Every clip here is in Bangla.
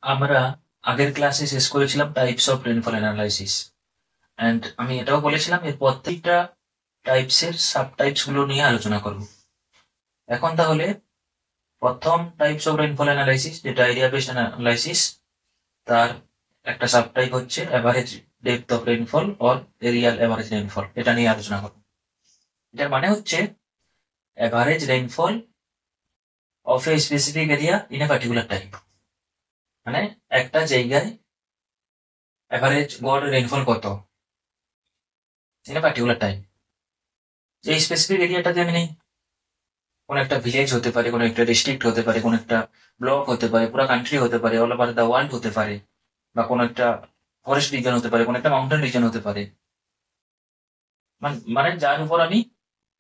আমরা আগের ক্লাসে শেষ করেছিলাম types of rainfall analysis. And আমি এটাও বলেছিলাম এর প্রত্যেকটা টাইপসের সাব টাইপস গুলো নিয়ে আলোচনা করব। এখন তাহলে প্রথম টাইপস অফ রেনফল অ্যানালাইসিস, যেটা এরিয়া বেসড অ্যানালাইসিস, তার একটা সাব টাইপ হচ্ছে average depth of rainfall or areal average rainfall. এটা নিয়ে আলোচনা করব। এটার মানে হচ্ছে average rainfall of a specific area in a particular time. মানে একটা জায়গায় অ্যাভারেজ গড় রেনফল কত ইন এ পার্টিকুলার টাইম। এই স্পেসিফিক এরিয়াটাতে আমি নেই, কোনো একটা ভিলেজ হতে পারে, কোনো একটা ডিস্ট্রিক্ট হতে পারে, কোনো একটা ব্লক হতে পারে, পুরো কান্ট্রি হতে পারে, অল ওভার দ্য ওয়ার্ল্ড হতে পারে, বা কোনো একটা ফরেস্ট রিজন হতে পারে, কোনো একটা মাউন্টেন রিজন হতে পারে। মানে যার উপর আমি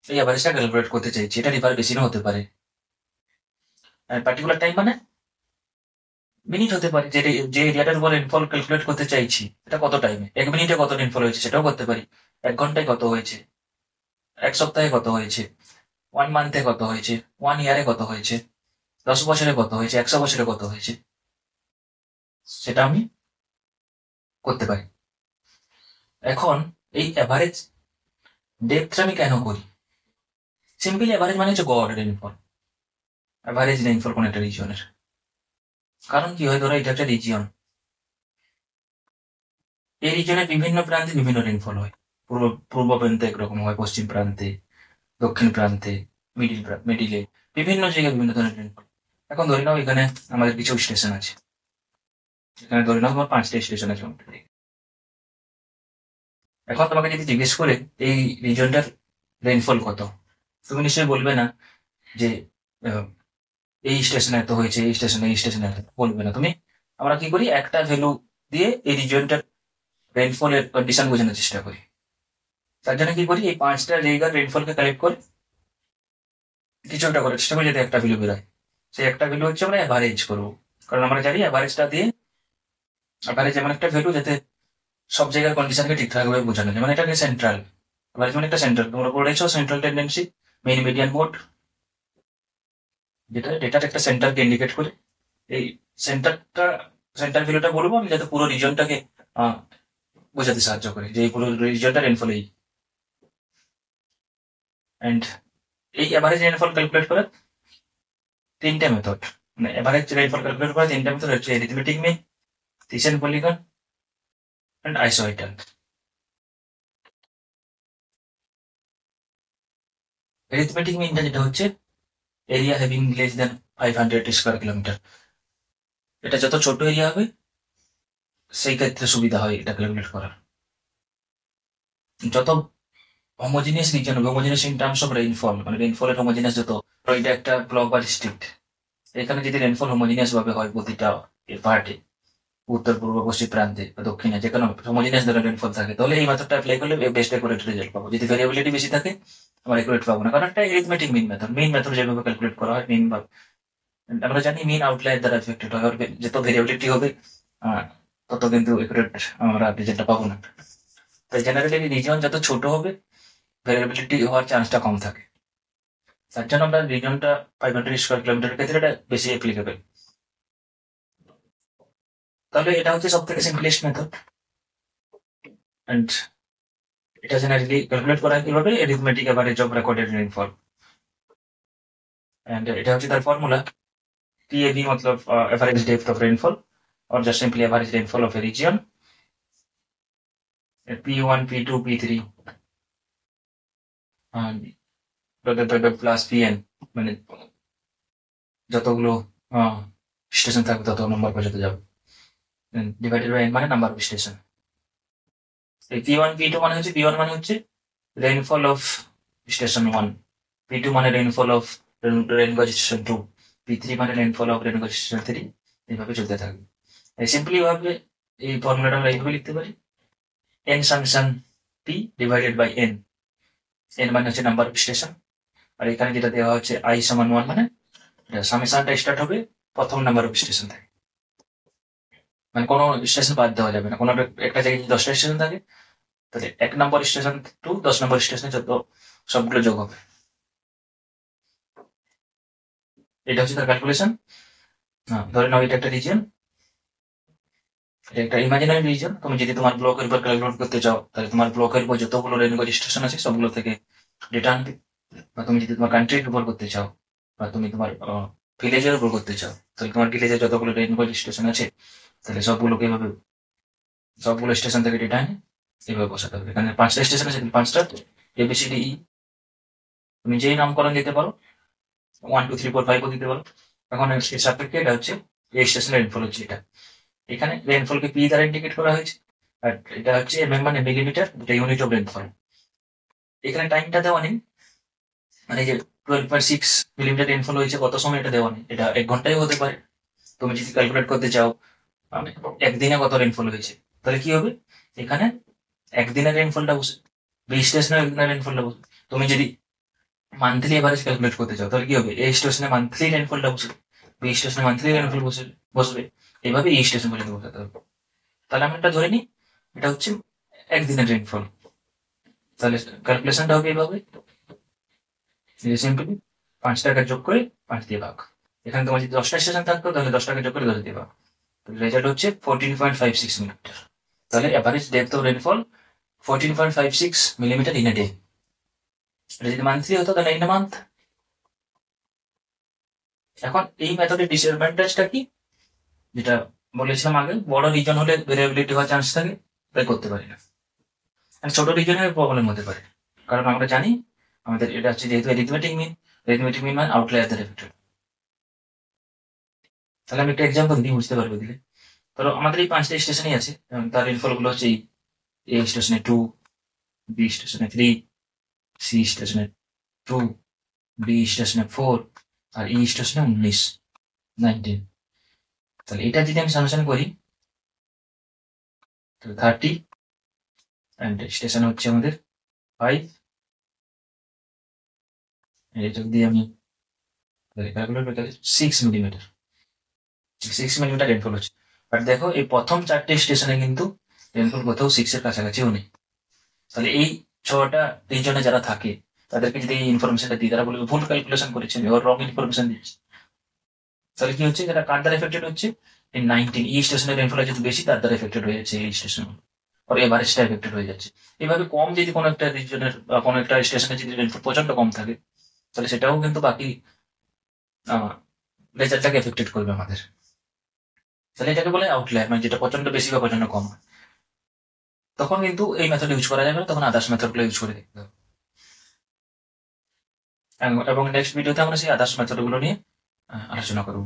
এই অ্যাভারেজটা ক্যালকুলেট করতে চাইছি, এটা রিভার বেসিনও হতে পারে। পার্টিকুলার টাইম মানে মিনিট হতে পারে, যে এরিয়াটার উপর রেনফল ক্যালকুলেট করতে চাইছি এটা কত টাইমে, 1 মিনিটে কত রেনফল হয়েছে সেটাও করতে পারি, 1 ঘন্টায় কত হয়েছে, 1 সপ্তাহে কত হয়েছে, 1 মান্থে কত হয়েছে, 1 ইয়ারে কত হয়েছে, 10 বছরে কত হয়েছে, 100 বছরে কত হয়েছে, সেটা আমি করতে পারি। এখন এই অ্যাভারেজ ডেপথটা আমি কেন করি? সিম্পলি অ্যাভারেজ মানে হচ্ছে গড় রেনফল, অ্যাভারেজ রেনফল কোন একটা রিজিয়নের। কারণ কি হয়, ধরো এটা একটা রিজিয়ন, এই রিজিয়নের বিভিন্ন প্রান্তে বিভিন্ন রেনফল হয়। পূর্ব প্রান্তে একরকম হয়, পশ্চিম প্রান্তে, দক্ষিণ প্রান্তে, মিডিলে, বিভিন্ন জায়গায় বিভিন্ন ধরনের রেনফল। এখন ধরে নাও এখানে আমাদের কিছু স্টেশন আছে, এখানে ধরে নাও তোমার 5টা স্টেশন আছে আমাদের। এখন তোমাকে যদি জিজ্ঞেস করে এই রিজনটার রেনফল কত, তুমি নিশ্চয়ই বলবে না যে আহ, এই স্টেশনে এত হয়েছে, এই স্টেশনে এত, বলবে না তুমি। আমরা কি করি, একটা ভ্যালু দিয়ে এই রিজনটার রেনফলের কন্ডিশন বোঝানোর চেষ্টা করি। তার জন্য কি করি, এই 5টা জায়গার রেনফলকে কালেক্ট করে কিছু একটা করার চেষ্টা করি যাতে একটা ভ্যালু বেরোয়। সেই একটা ভ্যালু হচ্ছে আমরা অ্যাভারেজ করবো, কারণ আমরা জানি অ্যাভারেজটা দিয়ে, অ্যাভারেজ এমন একটা ভ্যালু যাতে সব জায়গার কন্ডিশনকে ঠিকঠাক ভাবে বোঝানো যায়। মানে এটাকে সেন্ট্রাল, অ্যাভারেজ মানে একটা সেন্ট্রাল, তোমরা পড়েছো central tendency, main median mode, যেটা ডেটার একটা সেন্টারকে ইন্ডিকেট করে। এই সেন্টারটা, সেন্টার ভ্যালুটা বলবো আমি যাতে পুরো রিজনটাকে বোঝাতে সাহায্য করে যে এই পুরো রিজনটা রেনফল এই। অ্যান্ড এই অ্যাভারেজ রেনফল ক্যালকুলেট করার 3টে মেথড, মানে এভারেজ রেনফল ক্যালকুলেট করার 3টে মেথড হচ্ছে arithmetic mean, Thiessen polygon and isohyetal. Arithmetic মিনটা যেটা হচ্ছে area having less than 500 square kilometre. এটা যত ছোট এরিয়া হবে সেই ক্ষেত্রে সুবিধা হয় এটা ক্যালকুলেট করার। যত হোমোজিনিয়াস রিজন হবে, homogeneous in terms of rainfall, মানে রেইনফলের হোমোজিনিয়াস যত, তো এটা একটা ব্লক বা ডিস্ট্রিক্ট, এখানে যদি রেইনফল হোমোজিনিয়াস ভাবে হয় প্রতিটা পার্টে, উত্তর পূর্ব পশ্চিম প্রান্তে বা দক্ষিণে যেখানে হোমোজিনিয়াস ধরনের রেনফল থাকে, তাহলে এই মেথডটা অ্যাপ্লাই করলে বেস্ট অ্যাকুরেট রেজাল্ট পাবো। যদি ভেরিয়েবিলিটি বেশি থাকে আমরা অ্যাকুরেট পাবো না, কারণ একটা এরিথমেটিক মিন মেথড, মিন মেথড যেভাবে ক্যালকুলেট করা হয়, মিন বা আমরা জানি মিন আউটলায়ার দ্বারা এফেক্টেড হয়, আর যত ভেরিয়েবিলিটি হবে আহ, তত কিন্তু অ্যাকুরেট আমরা রেজাল্টটা পাবো না। তাই জেনারেলি রিজন যত ছোট হবে ভেরিয়েবিলিটি হওয়ার চান্সটা কম থাকে। তার জন্য আমরা রিজনটা 500 স্কোয়ার কিলোমিটার ক্ষেত্রে এটা বেশি অ্যাপ্লিকেবল। তাহলে এটা হচ্ছে সব থেকে সিম্পলেস্ট মেথড। অ্যান্ড এটা জেনারেলি ক্যালকুলেট করা হয় কিভাবে, arithmetic average of recorded rainfall. And এটা হচ্ছে তার ফর্মুলা, PAV मतलब एवरेज डेप्थ ऑफ रेनफॉल, और just simply average rainfall of a region, P1 P2 P3 plus PN, মানে যতগুলো স্টেশন থাকবে তত নম্বর পর্যন্ত যাবে, ডিভাইডেড বাই n মানে নাম্বার অফ স্টেশন। এই P1 P2 মানে হচ্ছে, P1 মানে হচ্ছে রেইনফল অফ স্টেশন 1, P2 মানে রেইনফল অফ রেনগজ স্টেশন 2, P3 মানে রেইনফল অফ রেনগজ স্টেশন 3, এইভাবে চলতে থাকবে। সিম্পলি ভাবে এই ফর্মুলাটা আমরা এইভাবে লিখতে পারি, n summation p divided by n, n মানে হচ্ছে নাম্বার অফ স্টেশন, আর এখানে যেটা দেওয়া হচ্ছে i সমান 1, মানে সামেশনটা স্টার্ট হবে প্রথম নাম্বার অফ স্টেশন থেকে, মানে কোনো স্টেশন বাদ দেওয়া যাবে না। কোনো একটা জায়গায় যদি 10টা স্টেশন থাকে তাহলে 1 নম্বর স্টেশন টু 10 নম্বর স্টেশনে যত সবগুলো যোগ হবে। এটা হচ্ছে তার ক্যালকুলেশন। ধরে নাও এটা একটা রিজিয়ন, এটা একটা ইমাজিনারি রিজন। তুমি যদি তোমার ব্লকের উপর ক্যালকুলেট করতে চাও, তাহলে তোমার ব্লকের উপর যতগুলো রেনগজ স্টেশন আছে সবগুলো থেকে ডেটা আনবে। বা তুমি যদি তোমার কান্ট্রির উপর করতে চাও, বা তুমি তোমার ভিলেজের উপর করতে চাও, তাহলে তোমার ভিলেজে যতগুলো রেনগজ স্টেশন আছে, তাহলে সবগুলোকে এভাবে সবগুলো স্টেশন থেকে ডেটা এনে এভাবে বসাতে হবে। এখানে 5টা স্টেশন আছে, 5টা ABCD E, তুমি যেই নামকরণ দিতে পারো, 1 2 3 4 5 দিতে পারো। এখন এর সাপেক্ষে এটা হচ্ছে এই স্টেশনের রেনফল হচ্ছে এটা। এখানে রেনফলকে পি দ্বারা ইন্ডিকেট করা হয়েছে, আর এটা হচ্ছে মানে মিলিমিটার, যেটা ইউনিট অফ রেনফল। এখানে টাইমটা দেওয়া নেই, মানে যে 12.6 মিলিমিটার রেনফল হয়েছে কত সময় এটা দেওয়া নেই, এটা 1 ঘন্টায় হতে পারে। তুমি যদি ক্যালকুলেট করতে চাও মানে একদিনে কত রেনফল হয়েছে, তাহলে কি হবে, এখানে একদিনের রেনফলটা বসে, বি স্টেশনের একদিনের রেনফলটা বসে। তুমি যদি মান্থলি এভারেজ ক্যালকুলেট করতে চাও, তাহলে কি হবে, এ স্টেশনে মান্থলি রেনফলটা বসবে, বি স্টেশনে মান্থলি রেনফল বসবে, এইভাবে এই স্টেশন পর্যন্ত বসাতে হবে। তাহলে আমি এটা ধরে নিই, এটা হচ্ছে একদিনের রেনফল। তাহলে ক্যালকুলেশনটা হবে এইভাবে, সিম্পলি 5 টাকা যোগ করে 5 দিয়ে ভাগ। এখানে তোমার যদি 10টা স্টেশন থাকতো, তাহলে 10 টাকা যোগ করে 10 দিয়ে ভাগ। রেজাল্ট হচ্ছে 14.56 মিলিমিটার। তাহলে average depth of rainfall 14.56 millimetre in a day. এটা যদি মান্থলি হতো তাহলে ইন এ মান্থ। এখন এই মেথডের ডিসঅ্যাডভান্টেজটা কি, যেটা বলেছিলাম আগে, বড় রিজন হলে ভেরিয়েবিলিটি হওয়ার চান্স থাকে, তাই করতে পারি না। আর ছোট রিজনের প্রবলেম হতে পারে, কারণ আমরা জানি আমাদের এটা হচ্ছে যেহেতু অ্যারিথমেটিক মিন মানে আউটলায়ার দ্বারা এফেক্টেড। তাহলে আমি একটা এক্সাম্পল দিই, বুঝতে পারবে দিলে। ধরো আমাদের এই 5টা স্টেশনই আছে, তার রেনফল গুলো হচ্ছে এ স্টেশনে 2, বি স্টেশনে 3, সি স্টেশনে 2, ডি স্টেশনে 4, আর ই স্টেশনে 19। তাহলে এটা যদি আমি সামেশন করি, তাহলে 30, অ্যান্ড স্টেশন হচ্ছে আমাদের 5, এটা যদি আমি ক্যালকুলেট করি তাহলে 6 মিলিমিটার, 6 মিলিমিটার রেনফল হচ্ছে। বাট দেখো এই প্রথম 4টে স্টেশনে কিন্তু রেনফল কোথাও 6 এর কাছাকাছিও নেই। তাহলে এই 6টা রিজনে যারা থাকে, তাদেরকে যদি এই ইনফরমেশনটা দিই, তারা বলবে ভুল ক্যালকুলেশন করেছেন, ওর রং ইনফরমেশন দিচ্ছে। তাহলে কি হচ্ছে, যারা কার দ্বারা এফেক্টেড হচ্ছে, এই 19 ই স্টেশনের রেনফল যেহেতু বেশি, তার দ্বারা এফেক্টেড হয়ে যাচ্ছে এই স্টেশন, আর এভারেজটা এফেক্টেড হয়ে যাচ্ছে। এভাবে কম যদি কোনো একটা রিজনের বা কোনো একটা স্টেশনে যদি রেনফল প্রচন্ড কম থাকে, তাহলে সেটাও কিন্তু বাকি রেজাল্টটাকে এফেক্টেড করবে আমাদের। তাহলে এটাকে বলে আউটলায়ার, মানে যেটা প্রচন্ড বেশি বা প্রচন্ড কম হয়। তখন কিন্তু এই মেথড ইউজ করা যাবে না, তখন আদার্স মেথডগুলো ইউজ করে দেখতে হবে। এবং নেক্সট ভিডিওতে আমরা সেই আদার্স মেথডগুলো নিয়ে আলোচনা করবো।